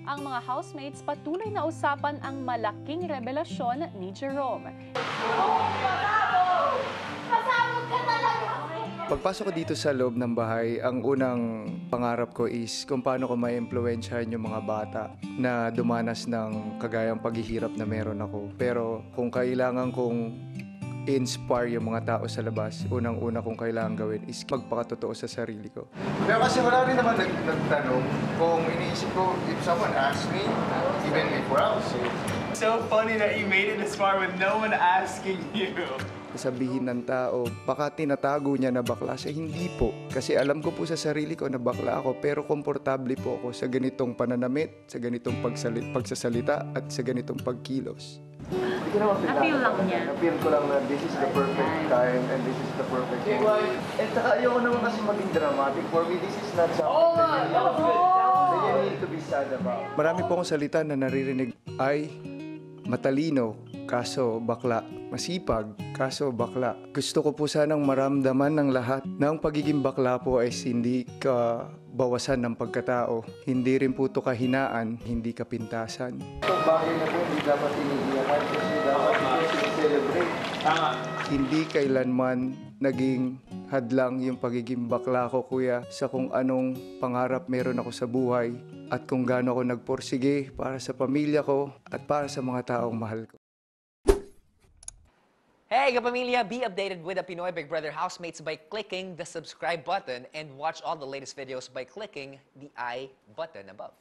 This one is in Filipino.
Ang mga housemates patuloy na usapan ang malaking revelasyon ni Jerome. Pagpasok ko dito sa loob ng bahay, ang unang pangarap ko is kung paano ko ma-impluwensyahan yung mga bata na dumanas ng kagayang paghihirap na meron ako. Pero kung kailangan kong inspire yung mga tao sa labas, unang-una kong kailangan gawin is magpakatotoo sa sarili ko. Pero kasi wala rin naman nagtanong kung iniisip ko, if someone asked me, even before I was sick. So funny that you made it this far with no one asking you. Sabihin ng tao, baka tinatago niya na bakla siya. Hindi po. Kasi alam ko po sa sarili ko na bakla ako, pero komportable po ako sa ganitong pananamit, sa ganitong pagsasalita, at sa ganitong pagkilos. Na-feel lang niya. Na-feel ko lang na this is the perfect time and this is the perfect moment. And saka ayoko naman kasi maging dramatic. For me, this is not something that you need to be sad about. Marami po akong salita na naririnig ay matalino, kaso bakla. Masipag, kaso bakla. Gusto ko po sanang maramdaman ng lahat na ang pagiging bakla po ay hindi ka bawasan ng pagkatao. Hindi rin po ito kahinaan, hindi kapintasan. Itong bagay na po hindi dapat iniiyakan kasi dapat i-celebrate. Hindi kailanman naging hadlang yung pagiging bakla ko, kuya, sa kung anong pangarap meron ako sa buhay at kung gaano ako nagporsige para sa pamilya ko at para sa mga taong mahal ko. Hey, kapamilya! Be updated with the Pinoy Big Brother housemates by clicking the subscribe button and watch all the latest videos by clicking the I button above.